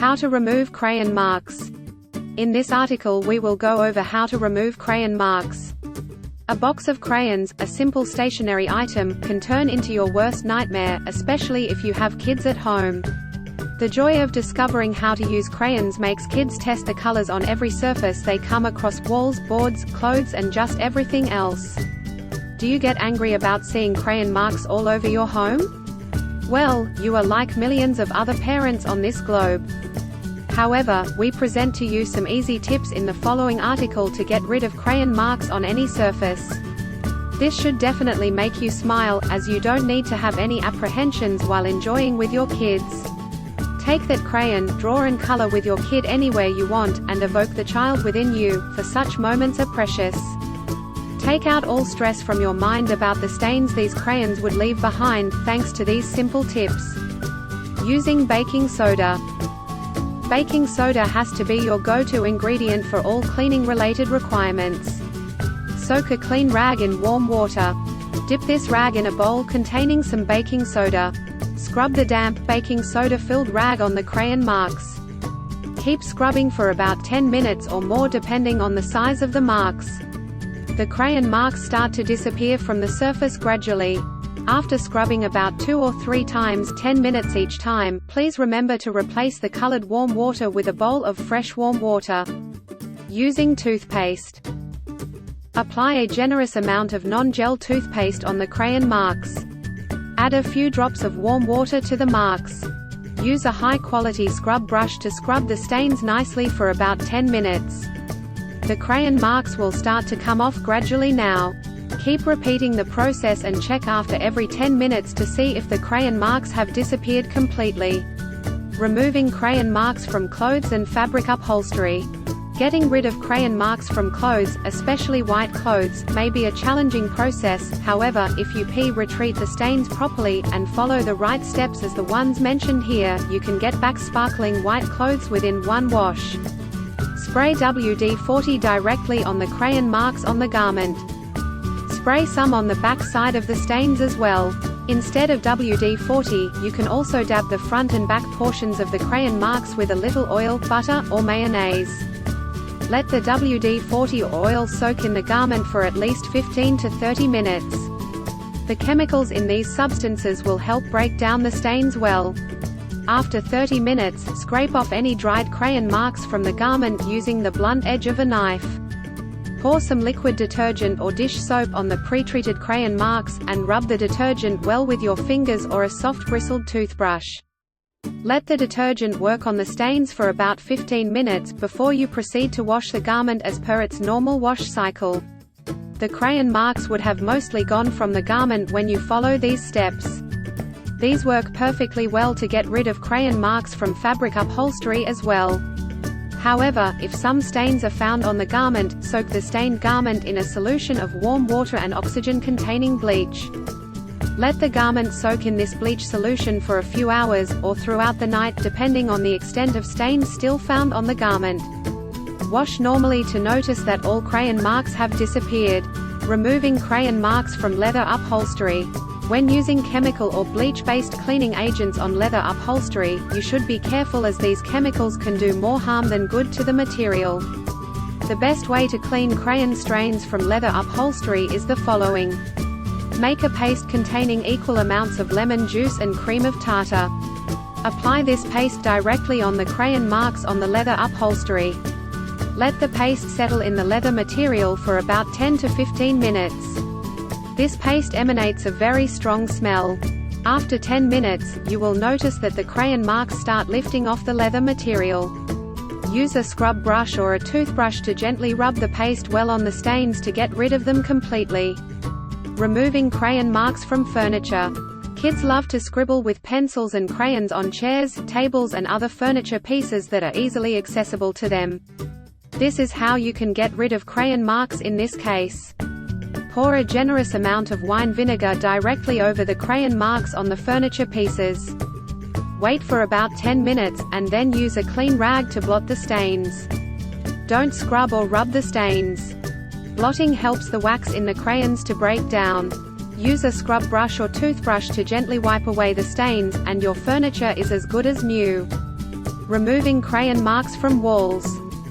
How to remove crayon marks. In this article we will go over how to remove crayon marks. A box of crayons, a simple stationery item, can turn into your worst nightmare, especially if you have kids at home. The joy of discovering how to use crayons makes kids test the colors on every surface they come across: walls, boards, clothes, and just everything else. Do you get angry about seeing crayon marks all over your home? Well, you are like millions of other parents on this globe. However, we present to you some easy tips in the following article to get rid of crayon marks on any surface. This should definitely make you smile, as you don't need to have any apprehensions while enjoying with your kids. Take that crayon, draw and color with your kid anywhere you want, and evoke the child within you, for such moments are precious. Take out all stress from your mind about the stains these crayons would leave behind, thanks to these simple tips. Using baking soda. Baking soda has to be your go-to ingredient for all cleaning-related requirements. Soak a clean rag in warm water. Dip this rag in a bowl containing some baking soda. Scrub the damp, baking soda-filled rag on the crayon marks. Keep scrubbing for about 10 minutes or more depending on the size of the marks. The crayon marks start to disappear from the surface gradually. After scrubbing about 2 or 3 times 10 minutes each time, please remember to replace the colored warm water with a bowl of fresh warm water. Using toothpaste. Apply a generous amount of non-gel toothpaste on the crayon marks. Add a few drops of warm water to the marks. Use a high-quality scrub brush to scrub the stains nicely for about 10 minutes. The crayon marks will start to come off gradually now. Keep repeating the process and check after every 10 minutes to see if the crayon marks have disappeared completely. Removing crayon marks from clothes and fabric upholstery. Getting rid of crayon marks from clothes, especially white clothes, may be a challenging process. However, if you retreat the stains properly, and follow the right steps as the ones mentioned here, you can get back sparkling white clothes within one wash. Spray WD-40 directly on the crayon marks on the garment. Spray some on the back side of the stains as well. Instead of WD-40, you can also dab the front and back portions of the crayon marks with a little oil, butter, or mayonnaise. Let the WD-40 or oil soak in the garment for at least 15 to 30 minutes. The chemicals in these substances will help break down the stains well. After 30 minutes, scrape off any dried crayon marks from the garment using the blunt edge of a knife. Pour some liquid detergent or dish soap on the pre-treated crayon marks, and rub the detergent well with your fingers or a soft bristled toothbrush. Let the detergent work on the stains for about 15 minutes before you proceed to wash the garment as per its normal wash cycle. The crayon marks would have mostly gone from the garment when you follow these steps. These work perfectly well to get rid of crayon marks from fabric upholstery as well. However, if some stains are found on the garment, soak the stained garment in a solution of warm water and oxygen-containing bleach. Let the garment soak in this bleach solution for a few hours, or throughout the night depending on the extent of stains still found on the garment. Wash normally to notice that all crayon marks have disappeared. Removing crayon marks from leather upholstery. When using chemical or bleach-based cleaning agents on leather upholstery, you should be careful as these chemicals can do more harm than good to the material. The best way to clean crayon stains from leather upholstery is the following. Make a paste containing equal amounts of lemon juice and cream of tartar. Apply this paste directly on the crayon marks on the leather upholstery. Let the paste settle in the leather material for about 10 to 15 minutes. This paste emanates a very strong smell. After 10 minutes, you will notice that the crayon marks start lifting off the leather material. Use a scrub brush or a toothbrush to gently rub the paste well on the stains to get rid of them completely. Removing crayon marks from furniture. Kids love to scribble with pencils and crayons on chairs, tables and other furniture pieces that are easily accessible to them. This is how you can get rid of crayon marks in this case. Pour a generous amount of wine vinegar directly over the crayon marks on the furniture pieces. Wait for about 10 minutes, and then use a clean rag to blot the stains. Don't scrub or rub the stains. Blotting helps the wax in the crayons to break down. Use a scrub brush or toothbrush to gently wipe away the stains, and your furniture is as good as new. Removing crayon marks from walls.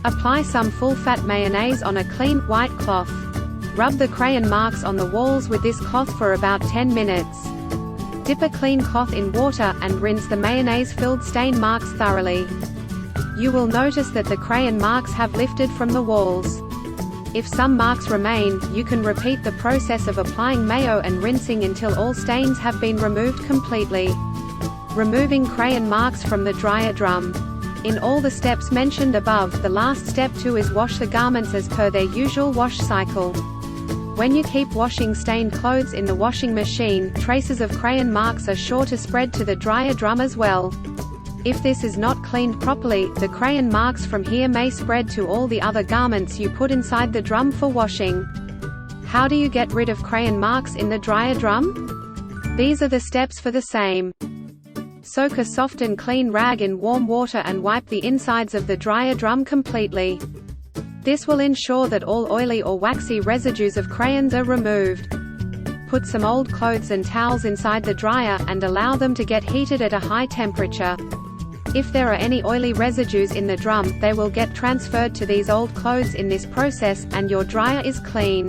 Apply some full-fat mayonnaise on a clean, white cloth. Rub the crayon marks on the walls with this cloth for about 10 minutes. Dip a clean cloth in water, and rinse the mayonnaise-filled stain marks thoroughly. You will notice that the crayon marks have lifted from the walls. If some marks remain, you can repeat the process of applying mayo and rinsing until all stains have been removed completely. Removing crayon marks from the dryer drum. In all the steps mentioned above, the last step too is wash the garments as per their usual wash cycle. When you keep washing stained clothes in the washing machine, traces of crayon marks are sure to spread to the dryer drum as well. If this is not cleaned properly, the crayon marks from here may spread to all the other garments you put inside the drum for washing. How do you get rid of crayon marks in the dryer drum? These are the steps for the same. Soak a soft and clean rag in warm water and wipe the insides of the dryer drum completely. This will ensure that all oily or waxy residues of crayons are removed. Put some old clothes and towels inside the dryer, and allow them to get heated at a high temperature. If there are any oily residues in the drum, they will get transferred to these old clothes in this process, and your dryer is clean.